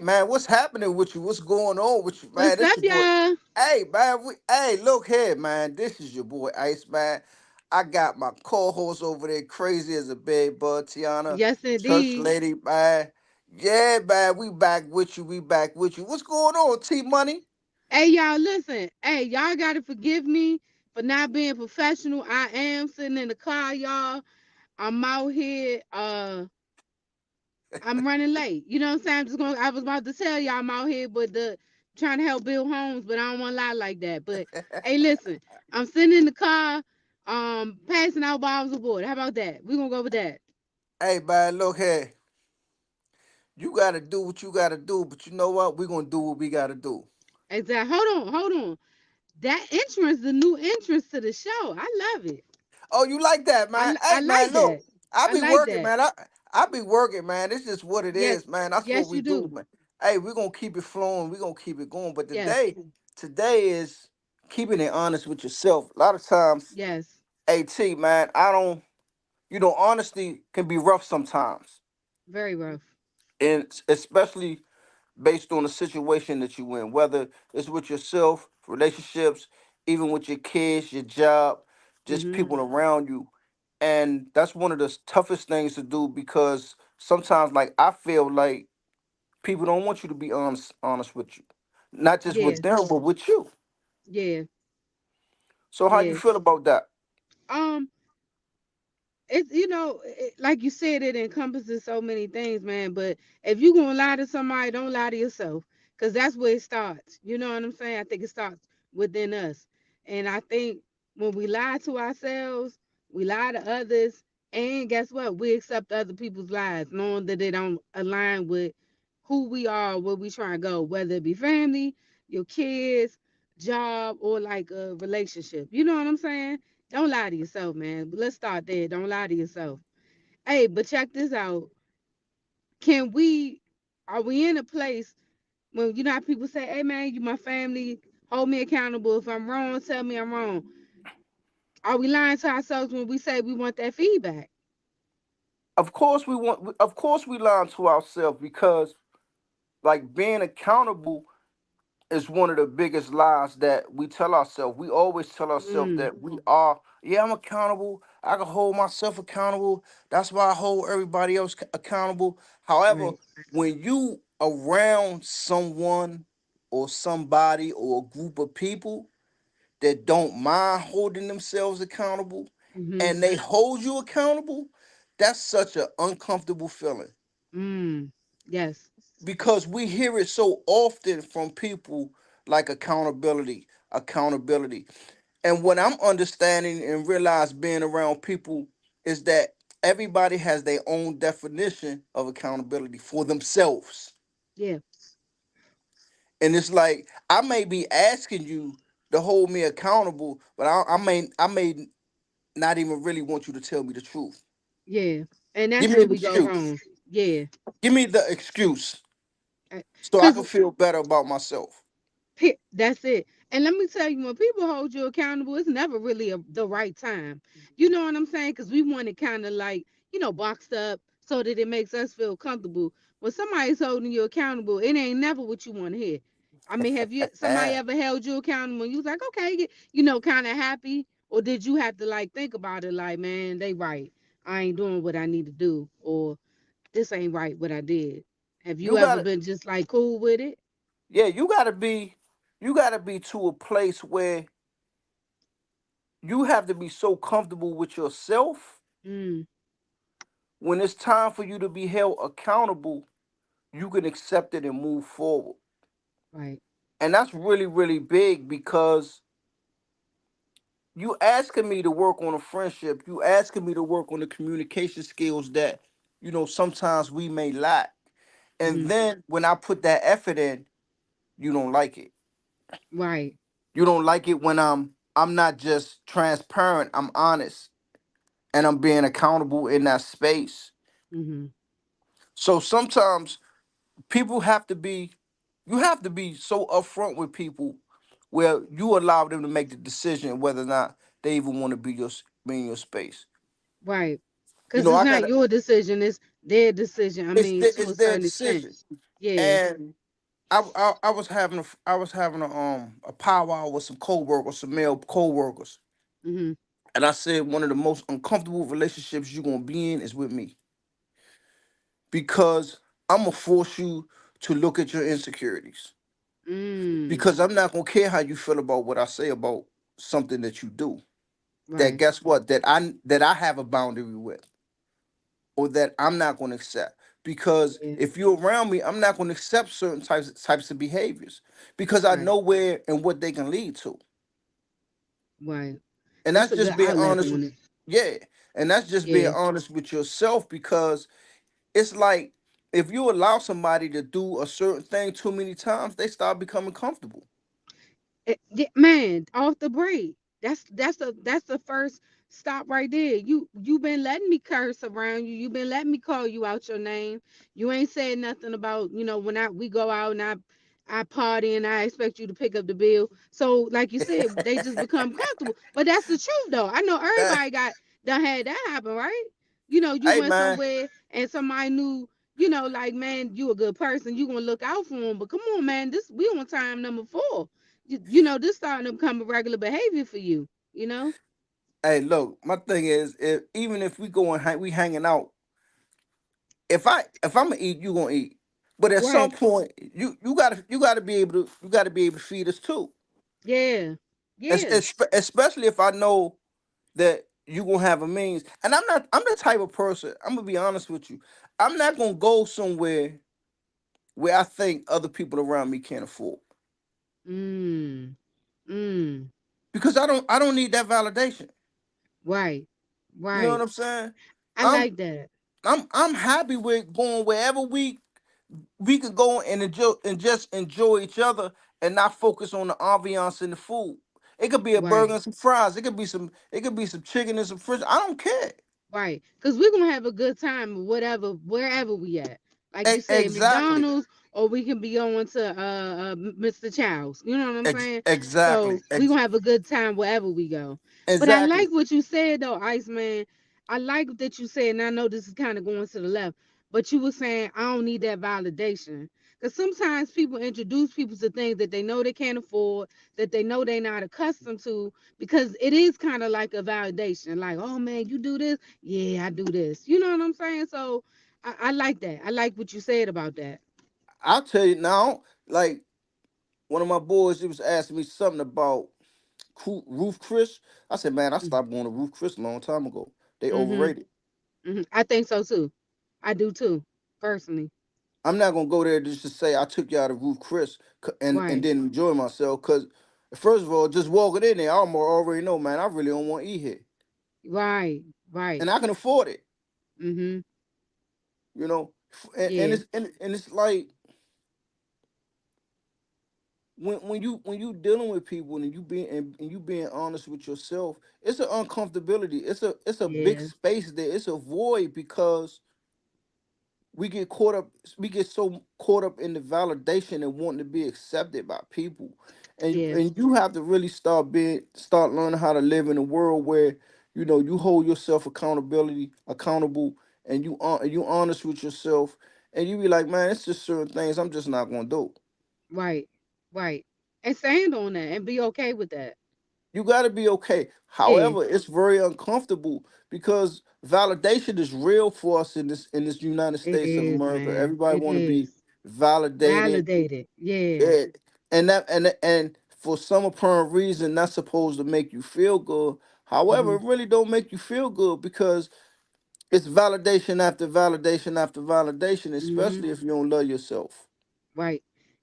man, what's happening with you? What's going on with you, man? What's This up, your boy. y'all? Hey, man. Hey, look here, man. This is your boy Ice, man. I got my co-host over there, crazy as a bed bud, Tiana, Yes, church indeed. lady, man. Yeah, man. We back with you. We back with you. What's going on, T Money? Hey, y'all, listen. Hey, y'all got to forgive me for not being professional. I am sitting in the car, y'all. I'm out here. I'm running late. You know what I'm saying? I was about to tell y'all I'm out here, but trying to help build homes, but I don't want to lie like that. But hey, listen, I'm sitting in the car, passing out bottles of water. How about that? We're gonna go with that. Hey, man. Look here. You gotta do what you gotta do, but you know what? We're gonna do what we gotta do. Exactly. Hold on. That entrance, the new entrance to the show. I love it. Oh, you like that, man? I Hey, man, like look, that. I I be like working, that. man. I be working, man. It's just what it Yes, is, man. That's what yes, we you do, do. man. Hey, we're gonna keep it flowing. We're gonna keep it going. But Yes, today is keeping it honest with yourself. A lot of times, yes, AT, man, I don't, honesty can be rough sometimes, very rough. and especially based on the situation that you in, whether it's with yourself, relationships, even with your kids, your job, just Mhm. people around you. And that's one of the toughest things to do because sometimes like I feel like people don't want you to be honest with you. Not just Yeah, with them, but with you. yeah, So how you yeah. feel about that? Um, it's like you said, it encompasses so many things, man. But if you gonna lie to somebody, don't lie to yourself, cause that's where it starts. You know what I'm saying? I think it starts within us, and I think when we lie to ourselves, we lie to others, and guess what? We accept other people's lies, knowing that they don't align with who we are, where we trying to go, whether it be family, your kids, job, or like a relationship. You know what I'm saying? Don't lie to yourself, man. Let's start there. Don't lie to yourself. Hey, but check this out. Can we, are we in a place when, how people say, hey, man, you my family, hold me accountable. If I'm wrong, tell me I'm wrong. Are we lying to ourselves when we say we want that feedback? Of course we lie to ourselves because like being accountable is one of the biggest lies that we tell ourselves. We always tell ourselves Mm, that we are, yeah, I'm accountable. I can hold myself accountable. That's why I hold everybody else accountable. However, right. when you around someone or somebody or a group of people that don't mind holding themselves accountable Mm-hmm. and they hold you accountable, that's such an uncomfortable feeling Mm, yes. because we hear it so often from people like accountability. And what I'm understanding and realize being around people is that everybody has their own definition of accountability for themselves. Yeah. And it's like I may be asking you to hold me accountable, but I may not even really want you to tell me the truth. Yeah. And Give that's me where an we go excuse. wrong. Yeah. Give me the excuse so I Because can feel better about myself. That's it. And let me tell you, when people hold you accountable, it's never really the right time. You know what I'm saying? Because we want it kind of like, boxed up so that it makes us feel comfortable. When somebody's holding you accountable, it ain't never what you want to hear. I mean, have you somebody ever held you accountable and you was like, okay, kind of happy? Or did you have to like think about it like, man, they right. I ain't doing what I need to do, or this ain't right what I did. Have you You ever got been just like cool with it? Yeah, you gotta be to a place where you have to be so comfortable with yourself Mm, when it's time for you to be held accountable, you can accept it and move forward. right. And that's really, really big because you asking me to work on a friendship, you asking me to work on the communication skills that, sometimes we may lack. And Mm-hmm. then when I put that effort in, you don't like it. Right. You don't like it when I'm not just transparent, I'm honest and I'm being accountable in that space. Mm-hmm. So sometimes people have to be, you have to be so upfront with people where you allow them to make the decision whether or not they even want to be in your space. Right. You Because know, it's I not gotta. your decision, it's their decision. I mean, to It's a their certain extent. decision. Yeah. And I was having a powwow with some coworkers, some male coworkers, Mhm. and I said one of the most uncomfortable relationships you're gonna be in is with me because I'm gonna force you to look at your insecurities Mm. because I'm not gonna care how you feel about what I say about something that you do. That Right. guess what? That I have a boundary with, or that I'm not gonna accept. Because Yeah. if you're around me, I'm not gonna accept certain types of behaviors because I Right. know where and what they can lead to. Right. And That's that's a good just being outlet honest with, on it. yeah. And that's just being Yeah. honest with yourself because it's like if you allow somebody to do a certain thing too many times, they start becoming comfortable. Man, off the break. That's the first stop right there. You been letting me curse around you. You been letting me call you out your name. You ain't said nothing about when I we go out and I party and I expect you to pick up the bill. So like you said, they just become comfortable. But that's the truth though. I know everybody got done had that happen, right? You Hey went man, somewhere and somebody knew. Like, man, you a good person. You gonna look out for him. But come on, man, this we on time number 4. This starting to become a regular behavior for you, you know? hey, look, my thing is, if even if we go and we hanging out, if I'm gonna eat, you gonna eat. But at some Right. point, you gotta be able to feed us too. Yeah. Yeah. Especially if I know that you gonna have a means. And I'm the type of person. I'm gonna be honest with you. I'm not gonna go somewhere where I think other people around me can't afford Mm. Mm. because I don't need that validation. Right. You know what Right. I'm saying? I I'm like that. I'm happy with going wherever we could go and just enjoy each other and not focus on the ambiance and the food. It could be a burger Right. and some fries. It could be some chicken and some fish. I don't care. Right. Because we're gonna have a good time wherever we at. Like you said, Exactly. McDonald's, or we can be going to Mr. Chow's. You know what I'm saying? Exactly. So we're gonna have a good time wherever we go. But I Exactly. like what you said though, Iceman. I like that you said, and I know this is kind of going to the left, but you were saying I don't need that validation. Because sometimes people introduce people to things that they know they can't afford, that they know they're not accustomed to, because it is kind of like a validation. Like, oh man, you do this, yeah, I do this. You know what I'm saying? So I like that. I like what you said about that. I'll tell you now. Like one of my boys, he was asking me something about Roof Chris. I said, man, I stopped going to Roof Chris a long time ago. They Mm-hmm. overrated. I think so too. I do too, personally. I'm not gonna go there just to say I took you out of Roof Chris and Right, didn't enjoy myself. Cause first of all, just walking in there, I already know, man, I really don't want to eat here, right, right. and I can afford it. Mm-hmm. You know, and Yeah, it's like when you dealing with people and you being honest with yourself, it's an uncomfortability. It's a big yeah, space there. It's a void because we get so caught up in the validation and wanting to be accepted by people, and yeah. and you have to really start learning how to live in a world where you hold yourself accountable, and you honest with yourself, and you be like, man, it's just certain things I'm just not gonna do. Right, right. And stand on that and be okay with that. You got to be okay. Yeah, However, it's very uncomfortable because validation is real for us in this United it States of is, America. man. Everybody It want to be is. validated. Validated. Yeah. Yeah. And for some apparent reason that's supposed to make you feel good. However, Mm-hmm. it really don't make you feel good because it's validation after validation after validation, Mm-hmm. especially if you don't love yourself. Right.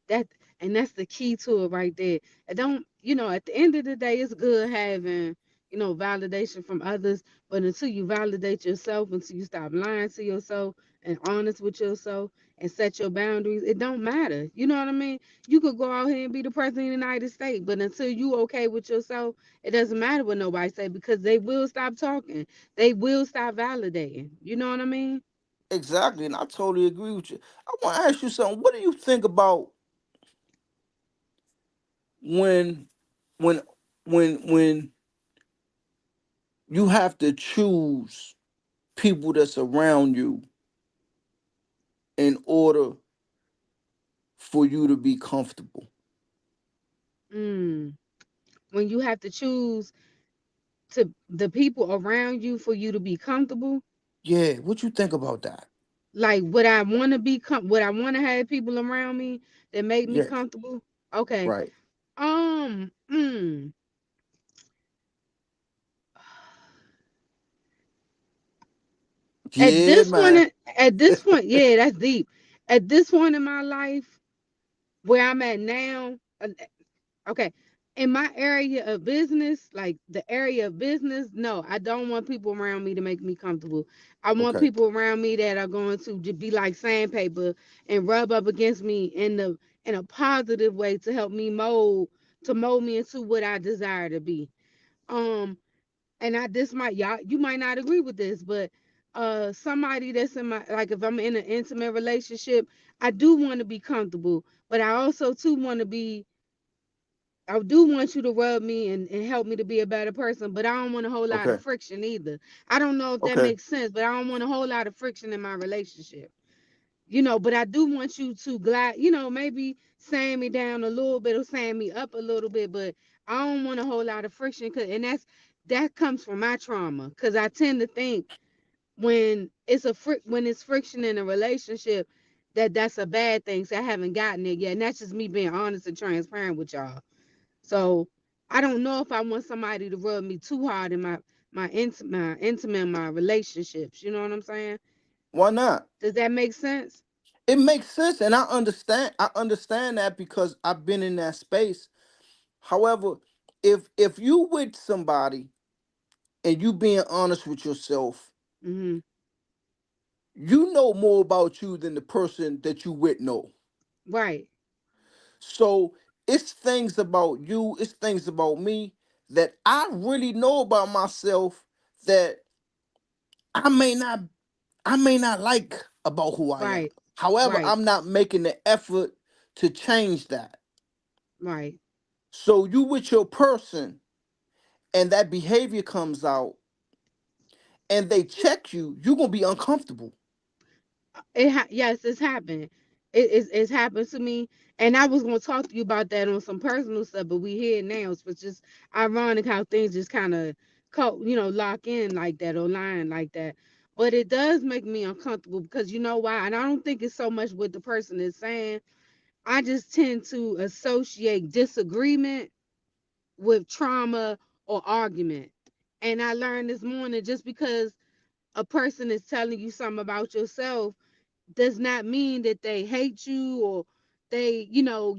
That and that's the key to it right there. And don't, at the end of the day, it's good having, validation from others, but until you validate yourself, until you stop lying to yourself and honest with yourself and set your boundaries, it don't matter. You know what I mean? You could go out here and be the president of the United States, but until you okay with yourself, it doesn't matter what nobody say because they will stop talking. They will stop validating. You know what I mean? Exactly, and I totally agree with you. I want to ask you something. What do you think about when when when you have to choose people that's around you in order for you to be comfortable. Mm. When you have to choose to the people around you for you to be comfortable, Yeah, what you think about that? like would I want to be would I want to have people around me that make me Yes. comfortable? Okay. Right. Um. Mm, at Yeah, this point, man. at this point, yeah, that's deep. At this point in my life, where I'm at now, okay, in my area of business, like the area of business, no, I don't want people around me to make me comfortable. I want Okay. people around me that are going to be like sandpaper and rub up against me in a positive way to help me mold me into what I desire to be. Um, and I this might y'all you might not agree with this, but somebody that's in my like if I'm in an intimate relationship, I do want to be comfortable, but I also too want to be I do want you to rub me and help me to be a better person, but I don't want a whole lot of Okay. friction either. I don't know if that Okay. makes sense, but I don't want a whole lot of friction in my relationship. You know, but I do want you to glide, maybe sand me down a little bit or sand me up a little bit, but I don't want a whole lot of friction, and that comes from my trauma, because I tend to think when it's friction in a relationship that's a bad thing. So I haven't gotten it yet, and that's just me being honest and transparent with y'all. So I don't know if I want somebody to rub me too hard in my intimate my relationships. You know what I'm saying? Why not? Does that make sense? It makes sense, and I understand. I understand that because I've been in that space. However, if you with somebody and you being honest with yourself, Mm-hmm. you know more about you than the person that you with know. Right. So it's things about you, it's things about me that I really know about myself that I may not I may not like about who I am. Right. However, Right. I'm not making the effort to change that. Right. So you with your person and that behavior comes out and they check you, you're gonna be uncomfortable. Yes, it's happened. It's happened to me, and I was gonna talk to you about that on some personal stuff, but we here now. So it's just ironic how things just kind of lock in like that or line like that. But it does make me uncomfortable because you know why? And I don't think it's so much what the person is saying. I just tend to associate disagreement with trauma or argument. And I learned this morning, just because a person is telling you something about yourself does not mean that they hate you or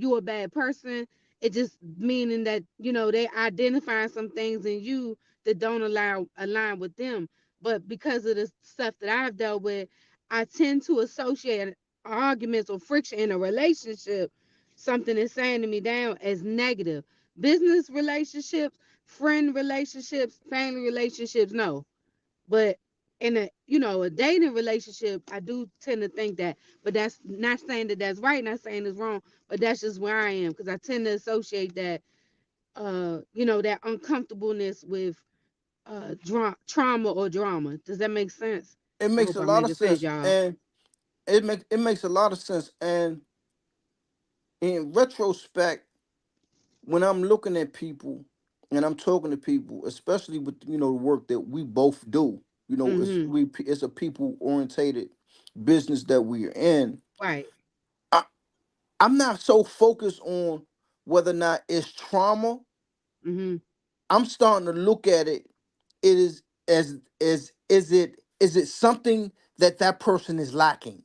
you're a bad person. It just meaning that, they identify some things in you that don't allow align with them. But because of the stuff that I've dealt with, I tend to associate arguments or friction in a relationship, something that's saying to me down, as negative. Business relationships, friend relationships, family relationships, no. But in a dating relationship, I do tend to think that. But that's not saying that that's right, not saying it's wrong, but that's just where I am, because I tend to associate that that uncomfortableness with trauma or drama. Does that make sense? It I makes hope a I'm lot of making sense, sense. y'all. And it makes a lot of sense. And in retrospect, when I'm looking at people and I'm talking to people, especially with the work that we both do, Mm-hmm. it's a people orientated business that we're in. Right. I, I'm not so focused on whether or not it's trauma. Mm-hmm. I'm starting to look at it. It is it something that person is lacking,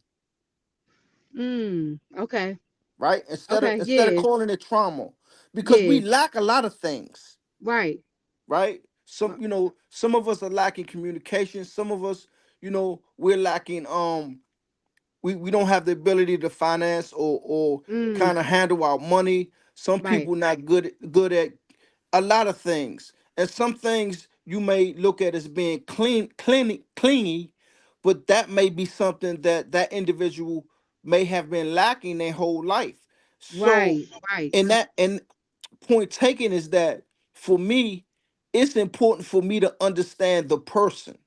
Okay. right? Instead of Okay. instead of Yeah. calling it trauma, because we Yeah. lack a lot of things, Right. right? Uh, Some of us are lacking communication. Some of us, we're lacking we don't have the ability to finance or Mm. kind of handle our money. Some Right. people not good at a lot of things, and some things you may look at as being clingy, but that may be something that individual may have been lacking their whole life. So, Right. Right. and point taken is that for me, it's important for me to understand the person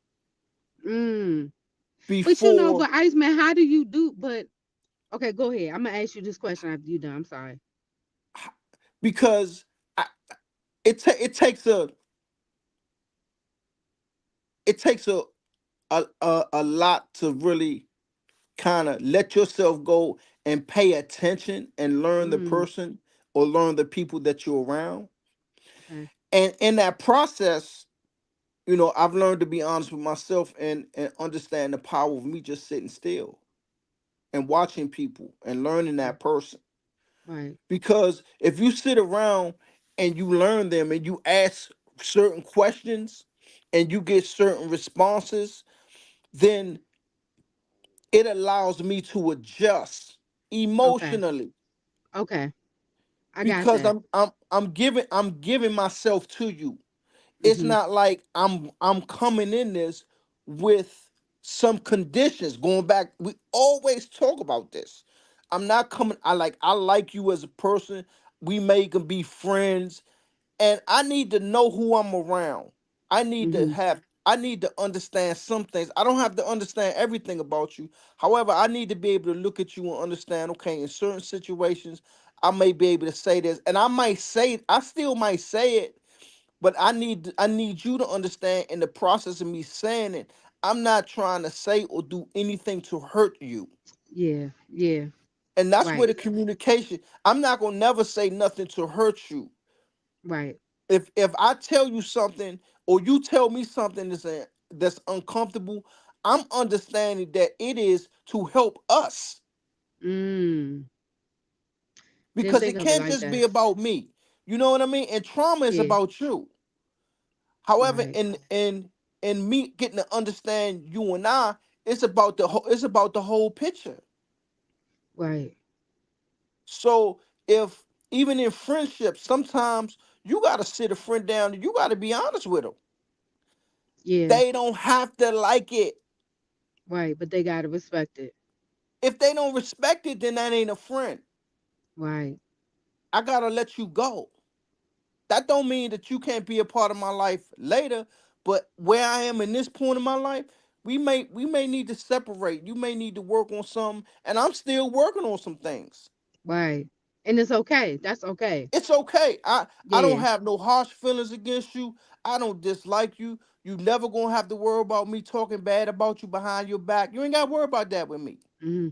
Mm. But before. but Iceman, how do you do? But Okay, go ahead. I'm gonna ask you this question after you done. I'm sorry. because I, it takes a lot to really kind of let yourself go and pay attention and learn the Mm, person or learn the people that you're around. okay. And in that process, I've learned to be honest with myself and understand the power of me just sitting still and watching people and learning Mm, that person. right. Because if you sit around and you learn them and you ask certain questions and you get certain responses, then it allows me to adjust Okay. emotionally Okay. I got because that. I'm giving myself to you. It's Mm-hmm. not like I'm coming in this with some conditions. Going back, we always talk about this. I'm not coming. I like you as a person. We may can be friends, and I need to know who I'm around. Mm-hmm. I need to understand some things. I don't have to understand everything about you. However, I need to be able to look at you and understand, okay, in certain situations, I may be able to say this. And I still might say it, but I need you to understand in the process of me saying it, I'm not trying to say or do anything to hurt you. Yeah. Yeah. And that's where Right. the communication, I'm not gonna never say nothing to hurt you. Right. If I tell you something or you tell me something that's uncomfortable, I'm understanding that it is to help us Mm. Didn't because think it of it can't like just be that. about me. You know what I mean? And trauma is Yeah. about you. However, Right. in me getting to understand you and I, it's about the whole picture. Right. So if even in friendships, sometimes you gotta sit a friend down and you gotta be honest with them. Yeah. They don't have to like it. Right. But they gotta respect it. If they don't respect it, then that ain't a friend. Right. I gotta let you go. That don't mean that you can't be a part of my life later, but where I am in this point in my life, we may need to separate. You may need to work on something, and I'm still working on some things. Right. And it's okay. That's okay. It's okay. I don't Yeah. have no harsh feelings against you. I don't dislike you. You never gonna have to worry about me talking bad about you behind your back. You ain't gotta worry about that with me Mm-hmm.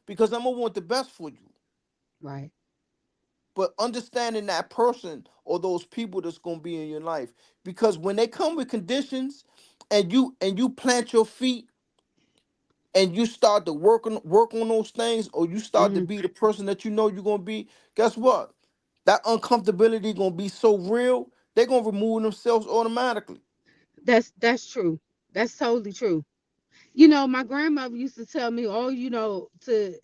because I'm gonna want the best for you. Right. But understanding that person or those people that's going to be in your life, because when they come with conditions and you plant your feet and you start to work on those things, or you start to Mm-hmm. be the person that you know you're going to be, guess what, that uncomfortability going to be so real, they're going to remove themselves automatically. That's true. That's totally true. You know, my grandmother used to tell me, "Oh, to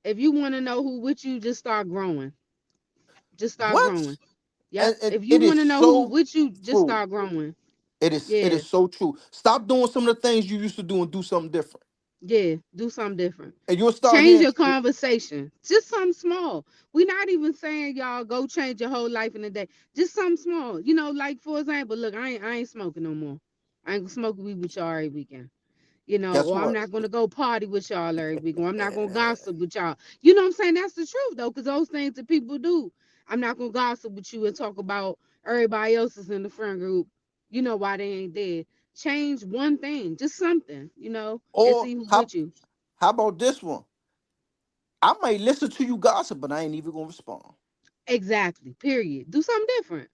if you want to know who with you, just start growing. Just start What? growing. Yep. And If you it want is to know who so with you, just true. start growing. It Yeah. is so true. Stop doing some of the things you used to do and do something different, Yeah. Do something different. and you'll start Change hearing. your conversation. Just something small. We're not even saying y'all go change your whole life in a day. Just something small. Like for example, look, I ain't smoking no more. I ain't smoking weed with y'all every weekend. Guess Or I'm what? not gonna go party with y'all every week, or I'm not gonna gossip with y'all. You know what I'm saying? That's the truth though, because those things that people do. I'm not gonna gossip with you and talk about everybody else is in the friend group. Why they ain't dead. Change one thing, just something, and Or see who how with you. how about this one? I might listen to you gossip, but I ain't even gonna respond. Exactly. Period. Do something different.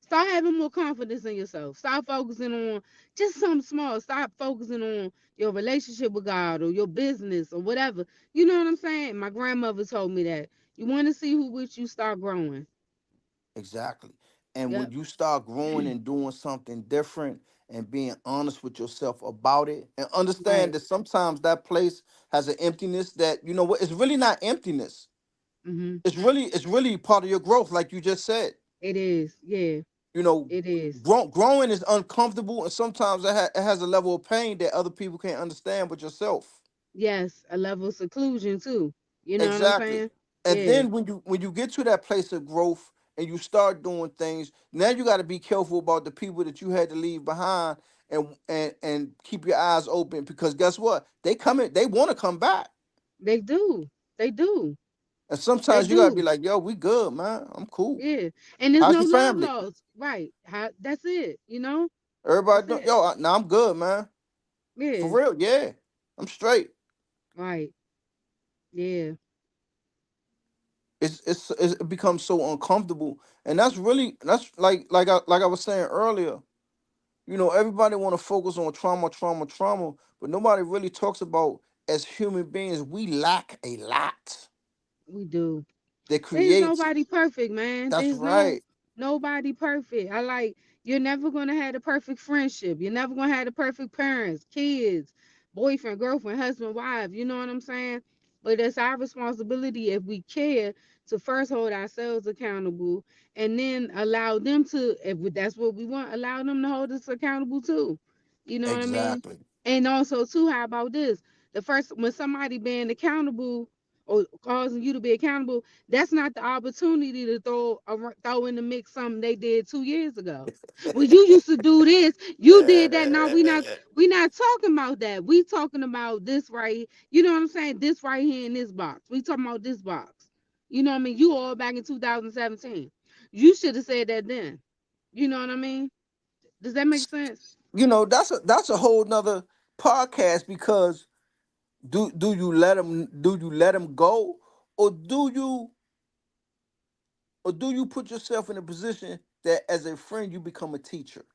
Start having more confidence in yourself. Stop focusing on just something small. Stop focusing on your relationship with God or your business or whatever. You know what I'm saying? My grandmother told me that. You want to see who with you, start growing. Exactly. And when Yep. you start growing and doing something different and being honest with yourself about it, and understand Right. that sometimes that place has an emptiness that, you know what, it's really not emptiness. Mm-hmm. It's really part of your growth, like you just said. It is. Yeah. You know, It is. growing is uncomfortable, and sometimes it has a level of pain that other people can't understand but yourself. Yes. A level of seclusion too. You know what I'm Exactly. saying? And Yeah. then when you get to that place of growth and you start doing things, now you got to be careful about the people that you had to leave behind, and keep your eyes open, because guess what? They want to come back. They do. They do. And They sometimes you gotta be do. like, yo, we good, man. I'm cool. Yeah. And there's How's no your love family? lost. Right. That's it. Everybody That's doing, it. yo, nah, I'm good, man. For Yeah. real, yeah. I'm straight. Right. Yeah. It becomes so uncomfortable. And that's like I was saying earlier. Everybody want to focus on trauma, trauma, trauma, but nobody really talks about, as human beings, we lack a lot We do. that There's creates. nobody perfect, man. That's There's right. nobody perfect. You're never gonna have the perfect friendship. You're never gonna have the perfect parents, kids, boyfriend, girlfriend, husband, wife. You know what I'm saying? But it's our responsibility, if we care, to first hold ourselves accountable, and then allow them to, if that's what we want, allow them to hold us accountable too. You know what I mean? Exactly. And also too, how about this? The first, when somebody being accountable or causing you to be accountable, that's not the opportunity to throw in the mix something they did 2 years ago. Well, you used to do this, you did that. No, we not talking about that. We talking about this right. You know what I'm saying? This right here in this box. We talking about this box. You know what I mean? You all back in 2017. You should have said that then. You know what I mean? Does that make sense? That's a whole nother podcast, because do you let them go, or do you put yourself in a position that, as a friend, you become a teacher.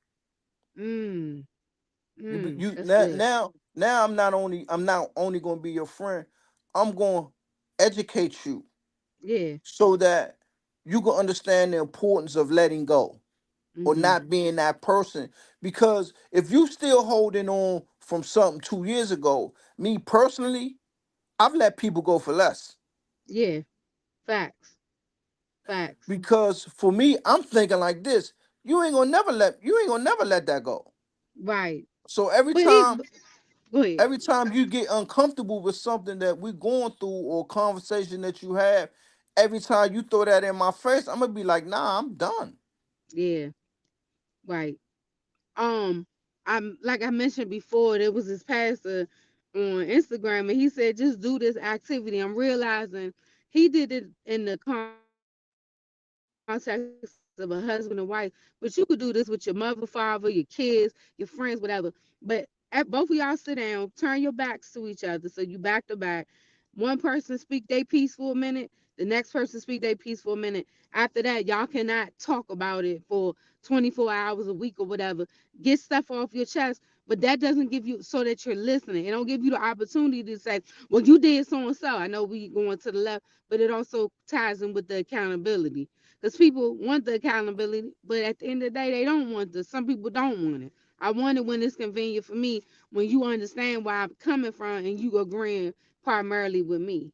Mm. You That's now good. now I'm not only going to be your friend. I'm going to educate you Yeah. so that you can understand the importance of letting go, or Mm-hmm. not being that person. Because if you still holding on from something 2 years ago, me personally, I've let people go for less. Yeah. Facts. Facts. Because for me, I'm thinking like this: you ain't gonna never let that go. Right. So every But he, time go ahead. every time you get uncomfortable with something that we're going through, or conversation that you have, every time you throw that in my face, I'm gonna be like, nah, I'm done. Yeah. Right. Um, I'm like I mentioned before, there was this pastor on Instagram, and he said, just do this activity. I'm realizing he did it in the context of a husband and wife, but you could do this with your mother, father, your kids, your friends, whatever. But both of y'all sit down, turn your backs to each other, so you back to back. One person speak they piece for a minute, the next person speak they piece for a minute. After that, y'all cannot talk about it for 24 hours a week or whatever. Get stuff off your chest, but that doesn't give you, so that you're listening. It don't give you the opportunity to say, well, you did so and so. I know we going to the left, but it also ties in with the accountability. Because people want the accountability, but at the end of the day, they don't want this. Some people don't want it. I want it when it's convenient for me, when you understand where I'm coming from and you agreeing primarily with me.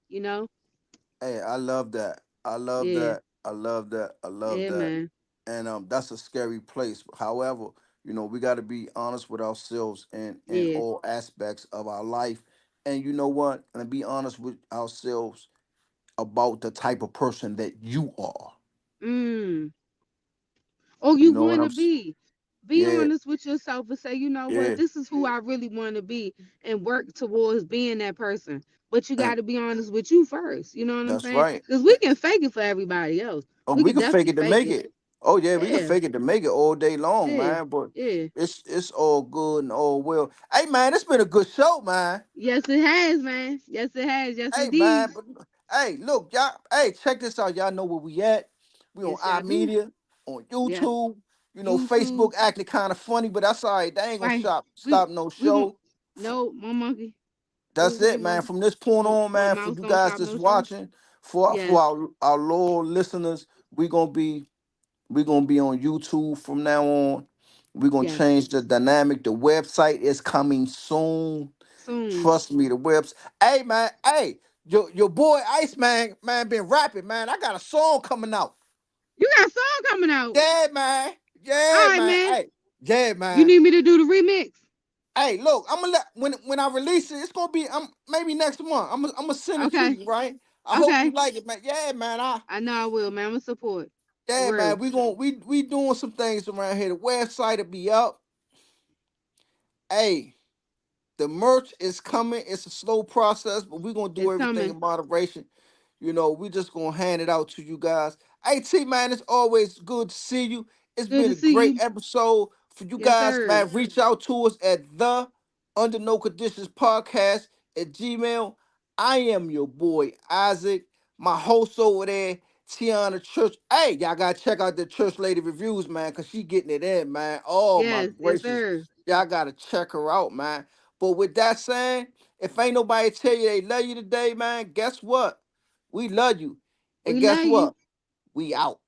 Hey, I love that. I love Yeah, that. I love that. I love yeah, that. man. And that's a scary place. However, we got to be honest with ourselves in Yeah. all aspects of our life. And you know what? And be honest with ourselves about the type of person that you are. Mm. Or You you know what want I'm to s- be Yeah, honest with yourself and say, you know what, yeah. this is who I really want to be, and work towards being that person. But you got And to be honest with you first. You know what I'm that's saying? right. Because we can fake it for everybody else. We We can can fake definitely it to fake make it. it. Oh yeah, we can Yeah, fake it to make it all day long, yeah, man. But yeah. it's all good and all well. Hey man, it's been a good show, man. Yes, it has, man. Yes, it has. Yes, Hey indeed. man, but hey, look, y'all. Hey, check this out. Y'all know where we at. We on Yes, y'all do. iMedia, on Yep. YouTube. YouTube. Facebook acting kind of funny, but that's all right. They ain't gonna Right. We stop no we won't. show. F- No, my monkey. That's What it, you man. want? From this point on, My man, for mouse you don't guys stop that's no show. watching, for Yes. our loyal listeners, we gonna be on YouTube from now on. We're gonna Yes. change the dynamic. The website is coming soon. Soon. Trust me, the webs. Hey man, hey, your boy Iceman, man, been rapping, man. I got a song coming out. You got a song coming out. Yeah, man. All Yeah, right, man. man. Hey, yeah, You man. need me to do the remix? Hey, look, I'm gonna let when I release it, it's gonna be maybe next month. I'm gonna send it to Okay. you, right? I hope you Okay. like it, man. Yeah, man. I know I will, man. I'm gonna support. For Yeah, man. real. We doing some things around here. The website will be up. Hey. The merch is coming. It's a slow process, but we're gonna do It's everything coming. in moderation. We just gonna hand it out to you guys. Hey T man, it's always good to see you. It's Good been to a see great you. episode for you Yes, guys, sir. man. Reach out to us at the Under No Conditions Podcast at Gmail. I am your boy Isaac, my host over there, Tiana Church. Hey, y'all gotta check out the Church Lady reviews, man, cause she getting it in, man. Oh my Yes, yes, gracious, sir. y'all gotta check her out, man. But with that saying, if ain't nobody tell you they love you today, man, guess what? We love you. And We guess love you. what? We out.